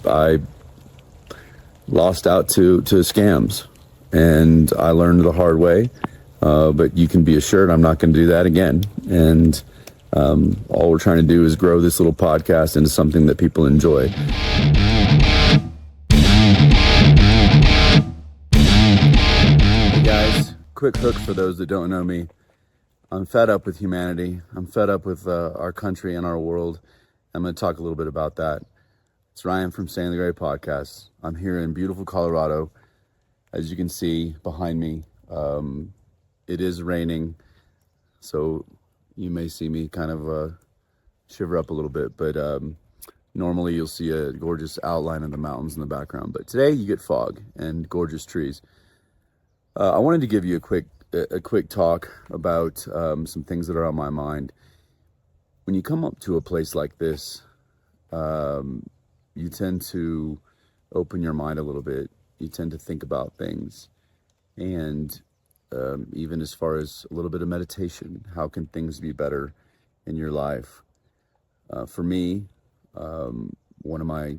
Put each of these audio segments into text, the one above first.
I lost out to scams, and I learned the hard way. But you can be assured I'm not going to do that again. And all we're trying to do is grow this little podcast into something that people enjoy. Hey guys, quick hook for those that don't know me. I'm fed up with humanity. I'm fed up with our country and our world. I'm going to talk a little bit about that. It's Ryan from Saying the Great Podcast. I'm here in beautiful Colorado. As you can see behind me, it is raining, so you may see me kind of shiver up a little bit, but normally you'll see a gorgeous outline of the mountains in the background, but today you get fog and gorgeous trees. I wanted to give you a quick talk about some things that are on my mind. When you come up to a place like this, you tend to open your mind a little bit. You tend to think about things, and even as far as a little bit of meditation, how can things be better in your life? For me, one of my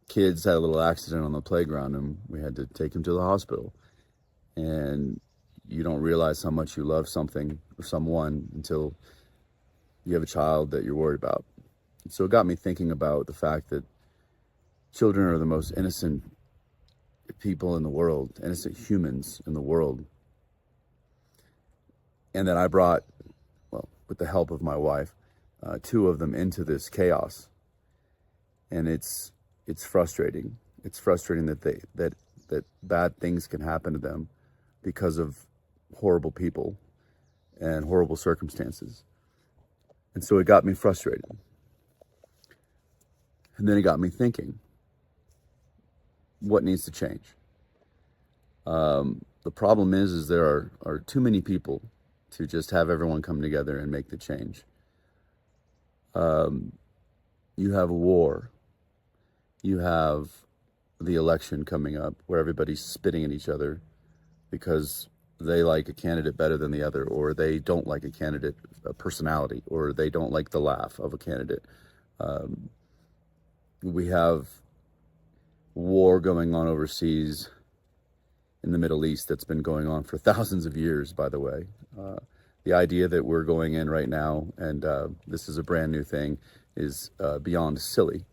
kids had a little accident on the playground, and we had to take him to the hospital. And you don't realize how much you love something or someone until you have a child that you're worried about. So it got me thinking about the fact that children are the most innocent people in the world, innocent humans in the world. And that I brought, well, with the help of my wife, two of them into this chaos. And it's frustrating. It's frustrating that bad things can happen to them because of horrible people and horrible circumstances. And so it got me frustrated. And then it got me thinking, what needs to change? The problem is there are too many people to just have everyone come together and make the change. You have a war. You have the election coming up where everybody's spitting at each other because they like a candidate better than the other, or they don't like a candidate, a personality, or they don't like the laugh of a candidate. We have war going on overseas in the Middle East that's been going on for thousands of years, by the way. The idea that we're going in right now, and this is a brand new thing, is beyond silly.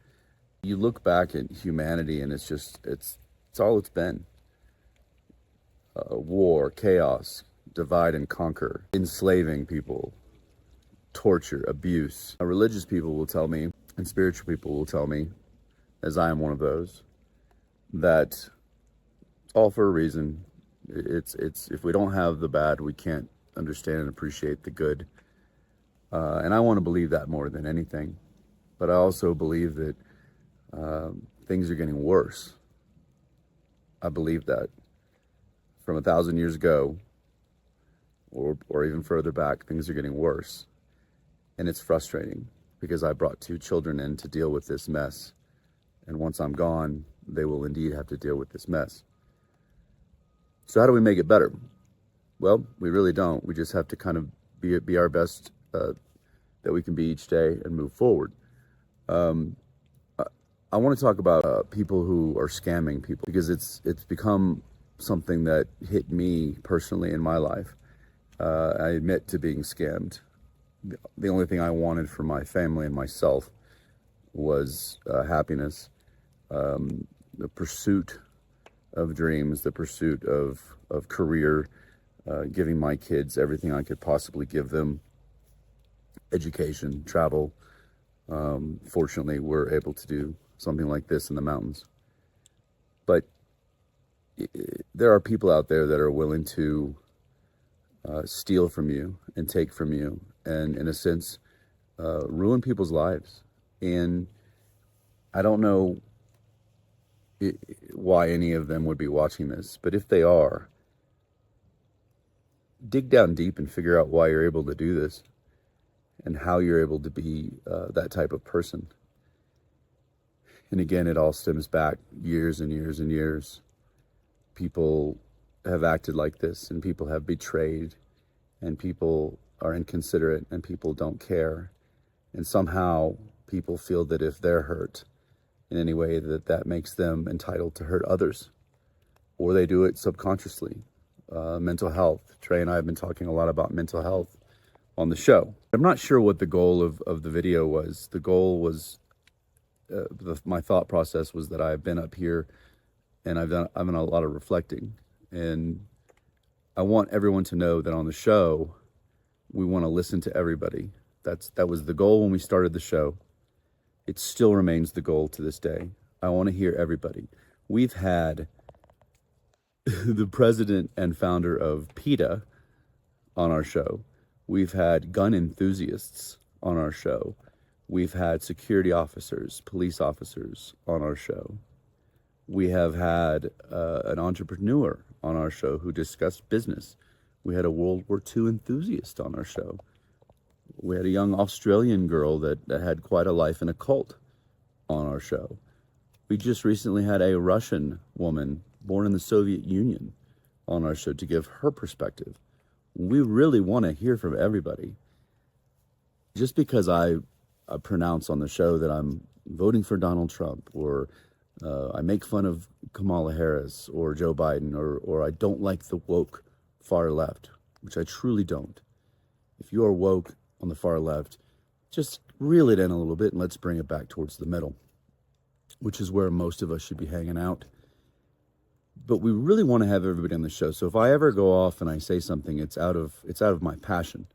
You look back at humanity and it's all it's been. War, chaos, divide and conquer, enslaving people, torture, abuse. Religious people will tell me, and spiritual people will tell me, as I am one of those, that it's all for a reason. It's if we don't have the bad, we can't understand and appreciate the good. And I want to believe that more than anything. But I also believe that things are getting worse. I believe that from 1,000 years ago, or even further back, things are getting worse. And it's frustrating because I brought two children in to deal with this mess. And once I'm gone, they will indeed have to deal with this mess. So how do we make it better? Well, we really don't. We just have to kind of be our best that we can be each day and move forward. I want to talk about people who are scamming people, because it's become something that hit me personally in my life. I admit to being scammed. The only thing I wanted for my family and myself was happiness, the pursuit of dreams, the pursuit of career, giving my kids everything I could possibly give them, education, travel. Fortunately, we're able to do something like this in the mountains. But there are people out there that are willing to steal from you and take from you, and in a sense, ruin people's lives. And I don't know why any of them would be watching this, but if they are, dig down deep and figure out why you're able to do this and how you're able to be that type of person. And again, it all stems back years and years and years. People have acted like this, and people have betrayed, and people are inconsiderate, and people don't care. And somehow people feel that if they're hurt, in any way that makes them entitled to hurt others, or they do it subconsciously. Mental health. Trey and I have been talking a lot about mental health on the show. I'm not sure what the goal of the video was. The goal was, my thought process was that I've been up here and I've done a lot of reflecting, and I want everyone to know that on the show, we want to listen to everybody. That was the goal when we started the show. It still remains the goal to this day. I want to hear everybody. We've had the president and founder of PETA on our show. We've had gun enthusiasts on our show. We've had security officers, police officers on our show. We have had an entrepreneur on our show who discussed business. We had a World War II enthusiast on our show. We had a young Australian girl that had quite a life in a cult on our show. We just recently had a Russian woman born in the Soviet Union on our show to give her perspective. We really want to hear from everybody. Just because I pronounce on the show that I'm voting for Donald Trump, or I make fun of Kamala Harris or Joe Biden, or I don't like the woke far left, which I truly don't. If you are woke on the far left, just reel it in a little bit and let's bring it back towards the middle, which is where most of us should be hanging out. But we really want to have everybody on the show. So if I ever go off and I say something, it's out of my passion.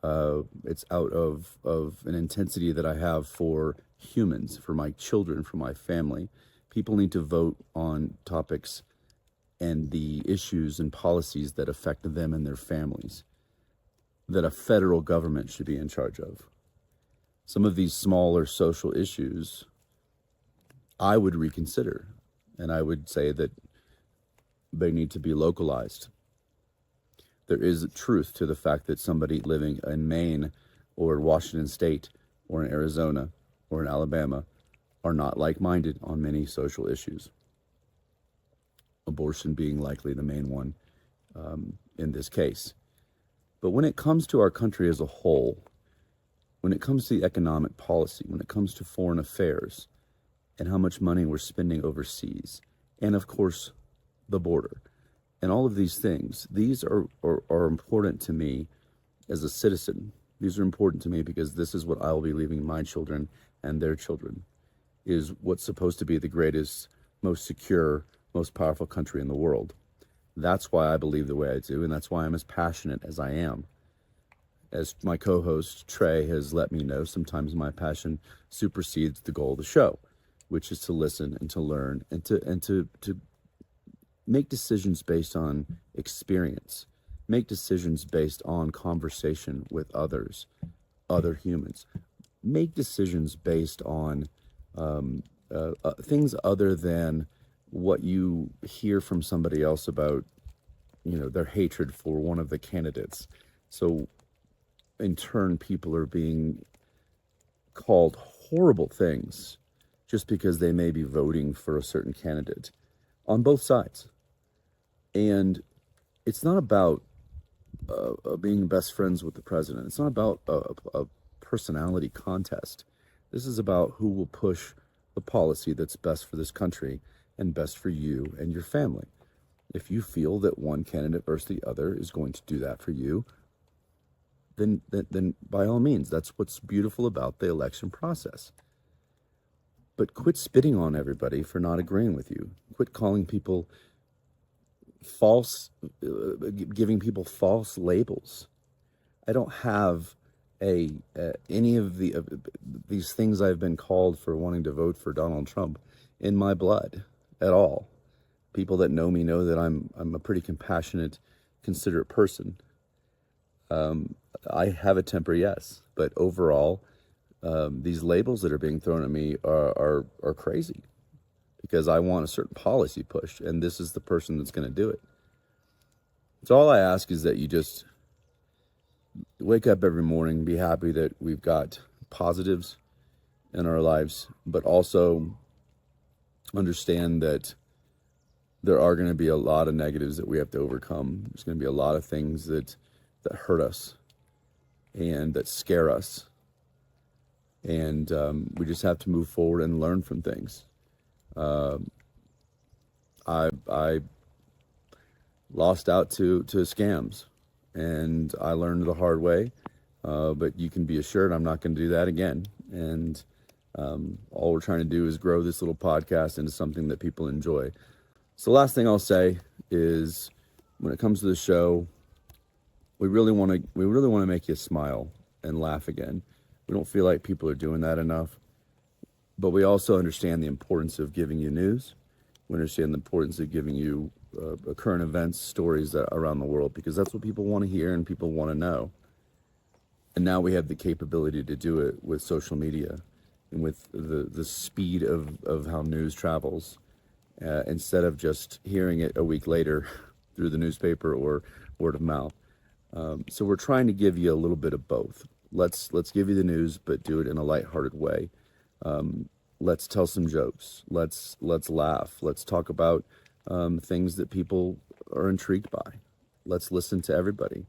It's out of an intensity that I have for humans, for my children, for my family. People need to vote on topics and the issues and policies that affect them and their families, that a federal government should be in charge of. Some of these smaller social issues I would reconsider, and I would say that they need to be localized. There is truth to the fact that somebody living in Maine or Washington State or in Arizona or in Alabama are not like-minded on many social issues. Abortion being likely the main one in this case. But when it comes to our country as a whole, when it comes to the economic policy, when it comes to foreign affairs and how much money we're spending overseas, and of course, the border, and all of these things, these are important to me as a citizen. These are important to me because this is what I will be leaving my children and their children, is what's supposed to be the greatest, most secure, most powerful country in the world. That's why I believe the way I do, and that's why I'm as passionate as I am. As my co-host Trey has let me know, sometimes my passion supersedes the goal of the show, which is to listen and to learn and to make decisions based on experience, make decisions based on conversation with others, other humans, make decisions based on things other than what you hear from somebody else about, their hatred for one of the candidates. So in turn, people are being called horrible things just because they may be voting for a certain candidate on both sides. And it's not about being best friends with the president. It's not about a personality contest. This is about who will push the policy that's best for this country and best for you and your family. If you feel that one candidate versus the other is going to do that for you, then by all means, that's what's beautiful about the election process. But quit spitting on everybody for not agreeing with you. Quit calling people false, giving people false labels. I don't have any of these things I've been called for wanting to vote for Donald Trump in my blood at all. People that know me know that I'm a pretty compassionate, considerate person. I have a temper, yes, but overall, these labels that are being thrown at me are crazy, because I want a certain policy pushed, and this is the person that's going to do it. So all I ask is that you just wake up every morning, be happy that we've got positives in our lives, but also understand that there are going to be a lot of negatives that we have to overcome. There's going to be a lot of things that hurt us and that scare us. And we just have to move forward and learn from things. I lost out to scams, and I learned the hard way. But you can be assured I'm not going to do that again. And all we're trying to do is grow this little podcast into something that people enjoy. So the last thing I'll say is, when it comes to the show, we really want to make you smile and laugh again. We don't feel like people are doing that enough, but we also understand the importance of giving you news. We understand the importance of giving you current events, stories around the world, because that's what people want to hear and people want to know. And now we have the capability to do it with social media and with the speed of how news travels, instead of just hearing it a week later through the newspaper or word of mouth. So we're trying to give you a little bit of both. Let's give you the news, but do it in a lighthearted way. Let's tell some jokes. Let's laugh. Let's talk about things that people are intrigued by. Let's listen to everybody.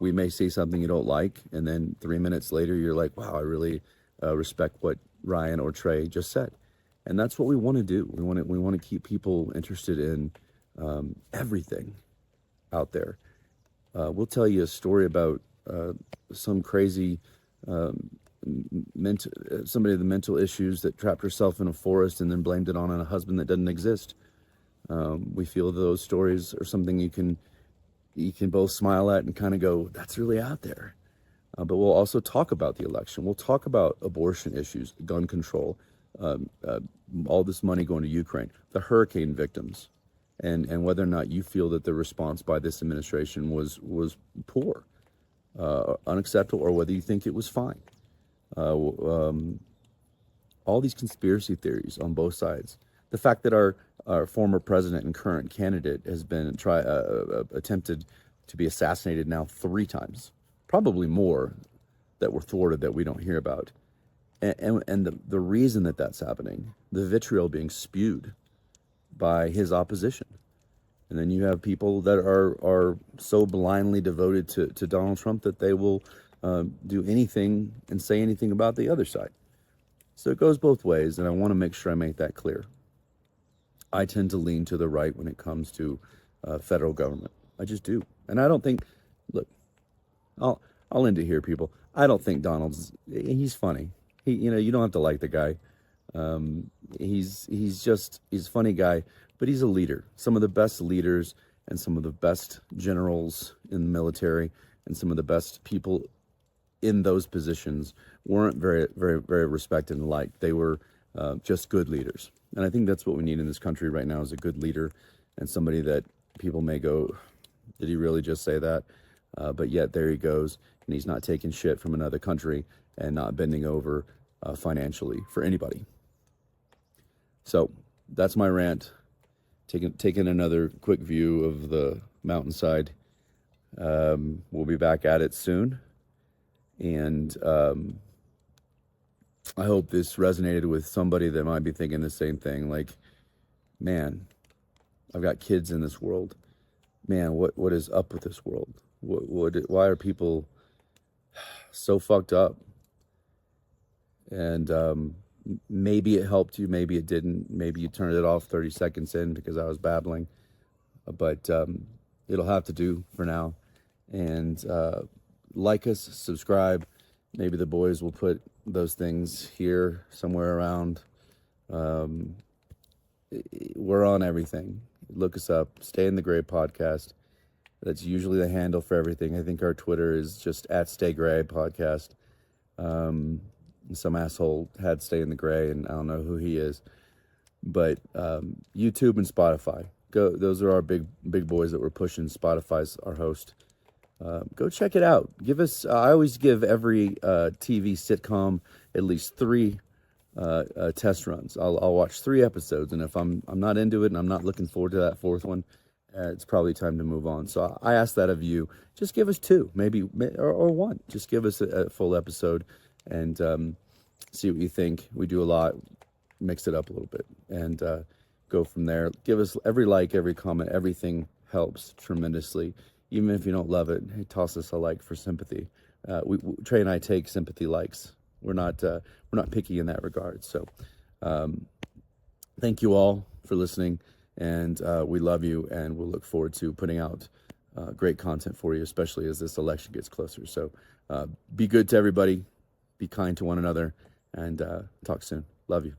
We may say something you don't like, and then 3 minutes later, you're like, wow, I really respect what Ryan or Trey just said. And that's what we want to do. We want to keep people interested in everything out there. We'll tell you a story about some crazy somebody with mental issues that trapped herself in a forest and then blamed it on a husband that doesn't exist. We feel those stories are something you can both smile at and kind of go, that's really out there. But we'll also talk about the election. We'll talk about abortion issues, gun control, all this money going to Ukraine, the hurricane victims, and whether or not you feel that the response by this administration was poor, unacceptable, or whether you think it was fine. All these conspiracy theories on both sides. The fact that our former president and current candidate has been attempted to be assassinated now 3 times, probably more, that were thwarted that we don't hear about. And the reason that that's happening, the vitriol being spewed by his opposition. And then you have people that are so blindly devoted to Donald Trump that they will do anything and say anything about the other side. So it goes both ways, and I want to make sure I make that clear. I tend to lean to the right when it comes to federal government. I just do. And I don't think, look, I'll end it here, people. I don't think he's funny. You don't have to like the guy. He's a funny guy, but he's a leader. Some of the best leaders and some of the best generals in the military and some of the best people in those positions weren't very, very, very respected and liked. They were just good leaders. And I think that's what we need in this country right now, is a good leader and somebody that people may go, did he really just say that? But yet there he goes, and he's not taking shit from another country and not bending over financially for anybody. So that's my rant. Taking another quick view of the mountainside. We'll be back at it soon. And I hope this resonated with somebody that might be thinking the same thing. Like, man, I've got kids in this world. Man, what is up with this world? Why are people so fucked up? And maybe it helped you, maybe it didn't. Maybe you turned it off 30 seconds in because I was babbling. But it'll have to do for now. And like us, subscribe. Maybe the boys will put those things here somewhere around. We're on everything. Look us up. Stay in the Gray podcast. That's usually the handle for everything. I think our Twitter is just @StayGray podcast. Some asshole had Stay in the Gray, and I don't know who he is. But YouTube and Spotify. Those are our big boys that we're pushing. Spotify's our host. Go check it out. Give us. I always give every TV sitcom at least 3 test runs. I'll watch 3 episodes, and if I'm not into it and I'm not looking forward to that 4th one, it's probably time to move on. So I ask that of you. Just give us 2, maybe or 1. Just give us a full episode and see what you think. We do a lot. Mix it up a little bit and go from there. Give us every like, every comment, everything helps tremendously. Even if you don't love it, hey, toss us a like for sympathy. Trey and I take sympathy likes. We're not picky in that regard. So thank you all for listening, and we love you, and we'll look forward to putting out great content for you, especially as this election gets closer. So be good to everybody, be kind to one another, and talk soon. Love you.